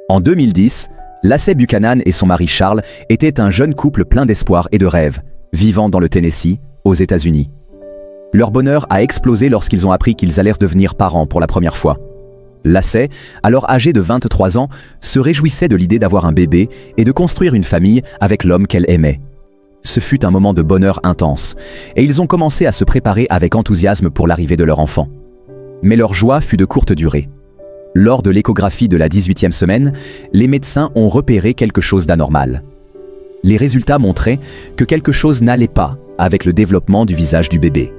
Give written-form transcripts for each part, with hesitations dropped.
En 2010, Lacey Buchanan et son mari Charles étaient un jeune couple plein d'espoir et de rêves, vivant dans le Tennessee, aux États-Unis. Leur bonheur a explosé lorsqu'ils ont appris qu'ils allèrent devenir parents pour la première fois. Lacey, alors âgée de 23 ans, se réjouissait de l'idée d'avoir un bébé et de construire une famille avec l'homme qu'elle aimait. Ce fut un moment de bonheur intense, et ils ont commencé à se préparer avec enthousiasme pour l'arrivée de leur enfant. Mais leur joie fut de courte durée. Lors de l'échographie de la 18e semaine, les médecins ont repéré quelque chose d'anormal. Les résultats montraient que quelque chose n'allait pas avec le développement du visage du bébé.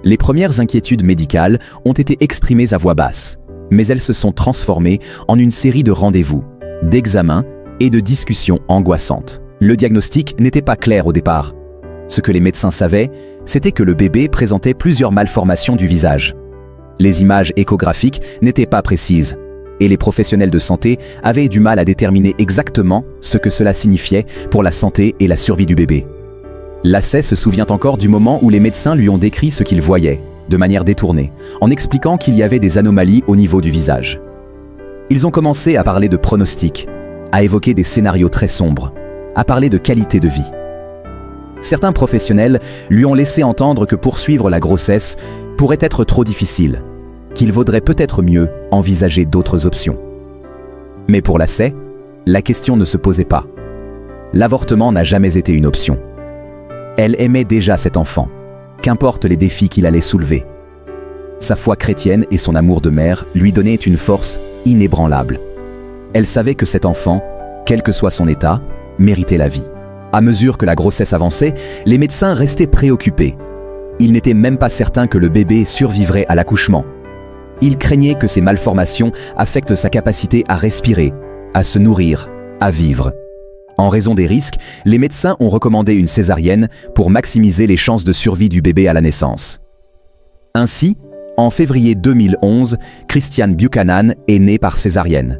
Les premières inquiétudes médicales ont été exprimées à voix basse, mais elles se sont transformées en une série de rendez-vous, d'examens et de discussions angoissantes. Le diagnostic n'était pas clair au départ. Ce que les médecins savaient, c'était que le bébé présentait plusieurs malformations du visage. Les images échographiques n'étaient pas précises, et les professionnels de santé avaient du mal à déterminer exactement ce que cela signifiait pour la santé et la survie du bébé. Lacey se souvient encore du moment où les médecins lui ont décrit ce qu'ils voyaient, de manière détournée, en expliquant qu'il y avait des anomalies au niveau du visage. Ils ont commencé à parler de pronostics, à évoquer des scénarios très sombres, à parler de qualité de vie. Certains professionnels lui ont laissé entendre que poursuivre la grossesse pourrait être trop difficile, qu'il vaudrait peut-être mieux envisager d'autres options. Mais pour Lacey, la question ne se posait pas. L'avortement n'a jamais été une option. Elle aimait déjà cet enfant, qu'importe les défis qu'il allait soulever. Sa foi chrétienne et son amour de mère lui donnaient une force inébranlable. Elle savait que cet enfant, quel que soit son état, méritait la vie. À mesure que la grossesse avançait, les médecins restaient préoccupés. Ils n'étaient même pas certains que le bébé survivrait à l'accouchement. Ils craignaient que ces malformations affectent sa capacité à respirer, à se nourrir, à vivre. En raison des risques, les médecins ont recommandé une césarienne pour maximiser les chances de survie du bébé à la naissance. Ainsi, en février 2011, Christiane Buchanan est née par césarienne.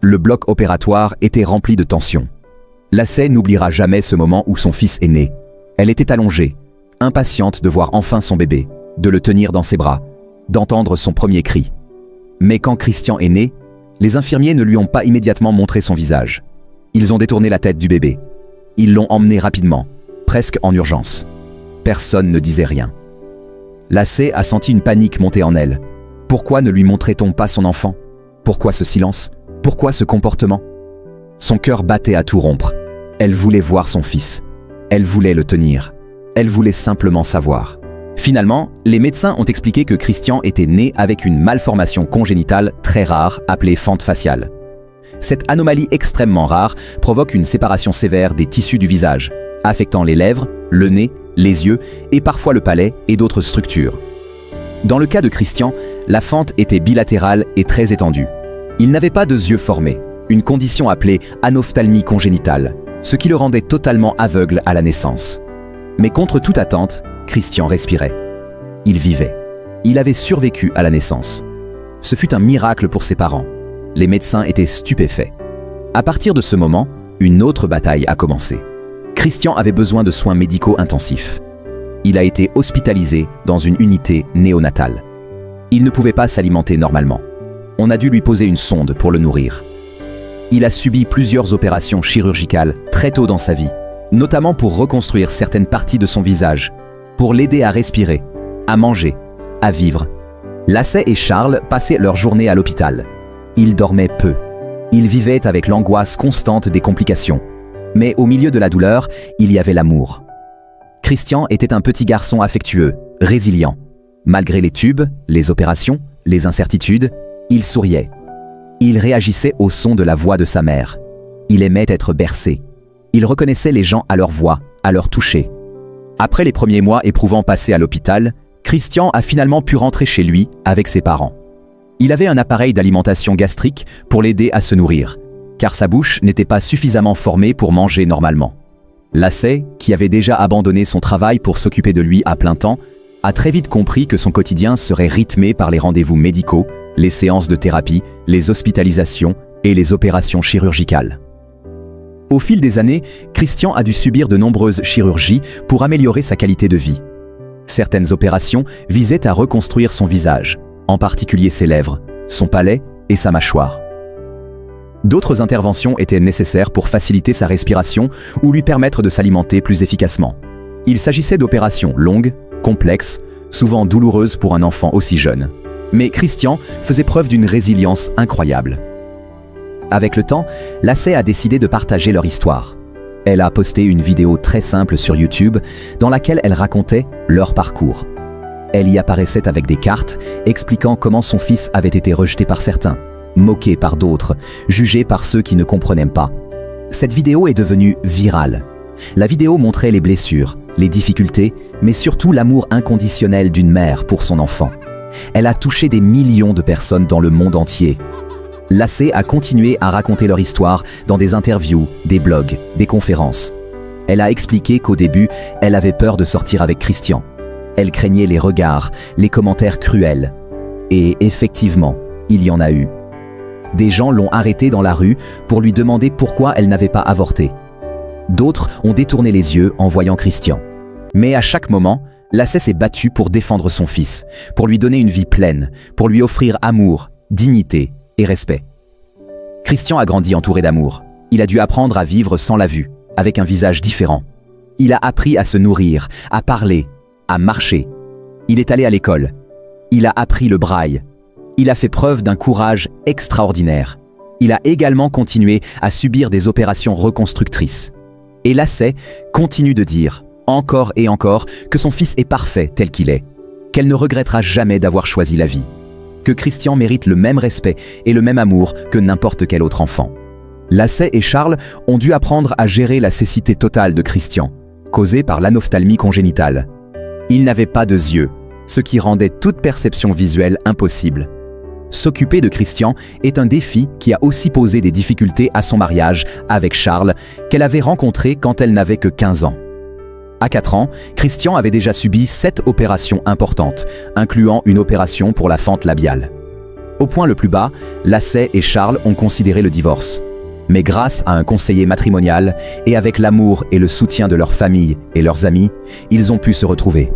Le bloc opératoire était rempli de tension. Lacey n'oubliera jamais ce moment où son fils est né. Elle était allongée, impatiente de voir enfin son bébé, de le tenir dans ses bras, d'entendre son premier cri. Mais quand Christian est né, les infirmiers ne lui ont pas immédiatement montré son visage. Ils ont détourné la tête du bébé. Ils l'ont emmené rapidement, presque en urgence. Personne ne disait rien. Lacey a senti une panique monter en elle. Pourquoi ne lui montrait-on pas son enfant? Pourquoi ce silence? Pourquoi ce comportement? Son cœur battait à tout rompre. Elle voulait voir son fils. Elle voulait le tenir. Elle voulait simplement savoir. Finalement, les médecins ont expliqué que Christian était né avec une malformation congénitale très rare appelée fente faciale. Cette anomalie extrêmement rare provoque une séparation sévère des tissus du visage, affectant les lèvres, le nez, les yeux et parfois le palais et d'autres structures. Dans le cas de Christian, la fente était bilatérale et très étendue. Il n'avait pas de yeux formés, une condition appelée anophtalmie congénitale, ce qui le rendait totalement aveugle à la naissance. Mais contre toute attente, Christian respirait. Il vivait. Il avait survécu à la naissance. Ce fut un miracle pour ses parents. Les médecins étaient stupéfaits. À partir de ce moment, une autre bataille a commencé. Christian avait besoin de soins médicaux intensifs. Il a été hospitalisé dans une unité néonatale. Il ne pouvait pas s'alimenter normalement. On a dû lui poser une sonde pour le nourrir. Il a subi plusieurs opérations chirurgicales très tôt dans sa vie, notamment pour reconstruire certaines parties de son visage, pour l'aider à respirer, à manger, à vivre. Lacey et Charles passaient leur journée à l'hôpital. Ils dormaient peu. Ils vivaient avec l'angoisse constante des complications. Mais au milieu de la douleur, il y avait l'amour. Christian était un petit garçon affectueux, résilient. Malgré les tubes, les opérations, les incertitudes, il souriait. Il réagissait au son de la voix de sa mère. Il aimait être bercé. Il reconnaissait les gens à leur voix, à leur toucher. Après les premiers mois éprouvants passés à l'hôpital, Christian a finalement pu rentrer chez lui avec ses parents. Il avait un appareil d'alimentation gastrique pour l'aider à se nourrir, car sa bouche n'était pas suffisamment formée pour manger normalement. Lacey, qui avait déjà abandonné son travail pour s'occuper de lui à plein temps, a très vite compris que son quotidien serait rythmé par les rendez-vous médicaux, les séances de thérapie, les hospitalisations et les opérations chirurgicales. Au fil des années, Christian a dû subir de nombreuses chirurgies pour améliorer sa qualité de vie. Certaines opérations visaient à reconstruire son visage, en particulier ses lèvres, son palais et sa mâchoire. D'autres interventions étaient nécessaires pour faciliter sa respiration ou lui permettre de s'alimenter plus efficacement. Il s'agissait d'opérations longues, complexes, souvent douloureuses pour un enfant aussi jeune. Mais Christian faisait preuve d'une résilience incroyable. Avec le temps, Lacey a décidé de partager leur histoire. Elle a posté une vidéo très simple sur YouTube dans laquelle elle racontait leur parcours. Elle y apparaissait avec des cartes expliquant comment son fils avait été rejeté par certains, moqué par d'autres, jugé par ceux qui ne comprenaient pas. Cette vidéo est devenue virale. La vidéo montrait les blessures, les difficultés, mais surtout l'amour inconditionnel d'une mère pour son enfant. Elle a touché des millions de personnes dans le monde entier. Lacey a continué à raconter leur histoire dans des interviews, des blogs, des conférences. Elle a expliqué qu'au début, elle avait peur de sortir avec Christian. Elle craignait les regards, les commentaires cruels. Et effectivement, il y en a eu. Des gens l'ont arrêtée dans la rue pour lui demander pourquoi elle n'avait pas avorté. D'autres ont détourné les yeux en voyant Christian. Mais à chaque moment, Lacey s'est battue pour défendre son fils, pour lui donner une vie pleine, pour lui offrir amour, dignité et respect. Christian a grandi entouré d'amour. Il a dû apprendre à vivre sans la vue, avec un visage différent. Il a appris à se nourrir, à parler, à marcher. Il est allé à l'école. Il a appris le braille. Il a fait preuve d'un courage extraordinaire. Il a également continué à subir des opérations reconstructrices. Et Lacey continue de dire, encore et encore, que son fils est parfait tel qu'il est, qu'elle ne regrettera jamais d'avoir choisi la vie, que Christian mérite le même respect et le même amour que n'importe quel autre enfant. Lacey et Charles ont dû apprendre à gérer la cécité totale de Christian, causée par l'anephtalmie congénitale. Il n'avait pas de yeux, ce qui rendait toute perception visuelle impossible. S'occuper de Christian est un défi qui a aussi posé des difficultés à son mariage avec Charles, qu'elle avait rencontré quand elle n'avait que 15 ans. À 4 ans, Christian avait déjà subi 7 opérations importantes, incluant une opération pour la fente labiale. Au point le plus bas, Lacey et Charles ont considéré le divorce. Mais grâce à un conseiller matrimonial et avec l'amour et le soutien de leur famille et leurs amis, ils ont pu se retrouver.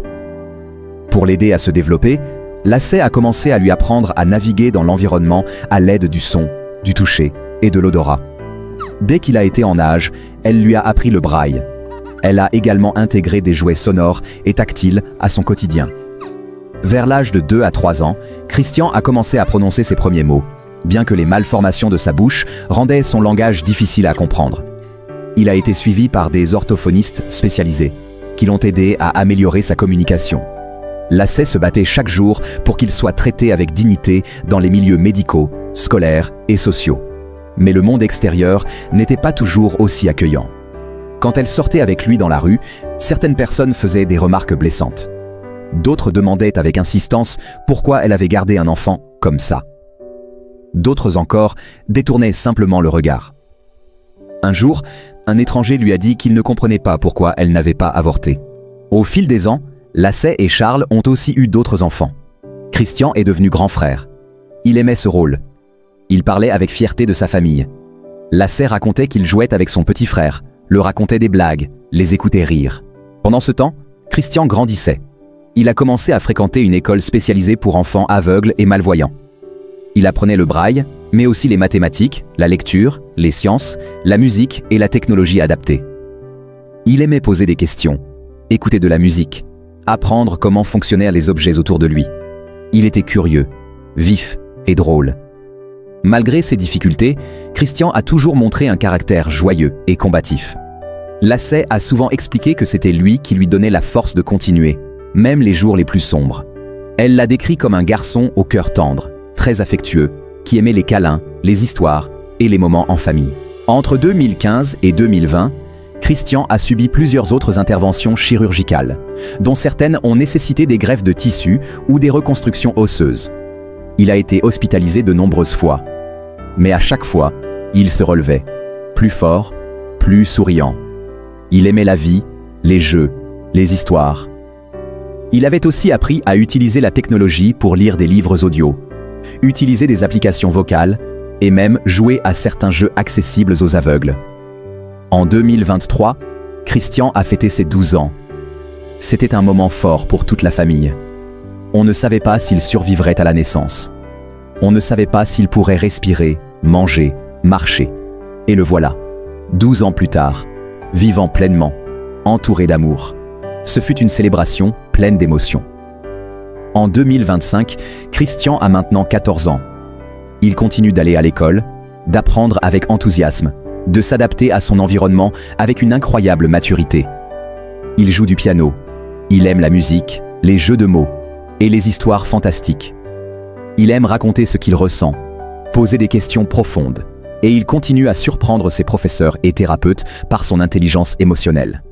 Pour l'aider à se développer, Lacey a commencé à lui apprendre à naviguer dans l'environnement à l'aide du son, du toucher et de l'odorat. Dès qu'il a été en âge, elle lui a appris le braille. Elle a également intégré des jouets sonores et tactiles à son quotidien. Vers l'âge de 2 à 3 ans, Christian a commencé à prononcer ses premiers mots, bien que les malformations de sa bouche rendaient son langage difficile à comprendre. Il a été suivi par des orthophonistes spécialisés, qui l'ont aidé à améliorer sa communication. Lacey se battait chaque jour pour qu'il soit traité avec dignité dans les milieux médicaux, scolaires et sociaux. Mais le monde extérieur n'était pas toujours aussi accueillant. Quand elle sortait avec lui dans la rue, certaines personnes faisaient des remarques blessantes. D'autres demandaient avec insistance pourquoi elle avait gardé un enfant comme ça. D'autres encore détournaient simplement le regard. Un jour, un étranger lui a dit qu'il ne comprenait pas pourquoi elle n'avait pas avorté. Au fil des ans, Lacey et Charles ont aussi eu d'autres enfants. Christian est devenu grand frère. Il aimait ce rôle. Il parlait avec fierté de sa famille. Lacey racontait qu'il jouait avec son petit frère, le racontait des blagues, les écoutait rire. Pendant ce temps, Christian grandissait. Il a commencé à fréquenter une école spécialisée pour enfants aveugles et malvoyants. Il apprenait le braille, mais aussi les mathématiques, la lecture, les sciences, la musique et la technologie adaptée. Il aimait poser des questions, écouter de la musique, apprendre comment fonctionnaient les objets autour de lui. Il était curieux, vif et drôle. Malgré ses difficultés, Christian a toujours montré un caractère joyeux et combatif. Lacey a souvent expliqué que c'était lui qui lui donnait la force de continuer, même les jours les plus sombres. Elle l'a décrit comme un garçon au cœur tendre, très affectueux, qui aimait les câlins, les histoires et les moments en famille. Entre 2015 et 2020, Christian a subi plusieurs autres interventions chirurgicales, dont certaines ont nécessité des greffes de tissus ou des reconstructions osseuses. Il a été hospitalisé de nombreuses fois. Mais à chaque fois, il se relevait, plus fort, plus souriant. Il aimait la vie, les jeux, les histoires. Il avait aussi appris à utiliser la technologie pour lire des livres audio, utiliser des applications vocales et même jouer à certains jeux accessibles aux aveugles. En 2023, Christian a fêté ses 12 ans. C'était un moment fort pour toute la famille. On ne savait pas s'il survivrait à la naissance. On ne savait pas s'il pourrait respirer, manger, marcher. Et le voilà, 12 ans plus tard, vivant pleinement, entouré d'amour. Ce fut une célébration pleine d'émotions. En 2025, Christian a maintenant 14 ans. Il continue d'aller à l'école, d'apprendre avec enthousiasme, de s'adapter à son environnement avec une incroyable maturité. Il joue du piano, il aime la musique, les jeux de mots et les histoires fantastiques. Il aime raconter ce qu'il ressent, poser des questions profondes, et il continue à surprendre ses professeurs et thérapeutes par son intelligence émotionnelle.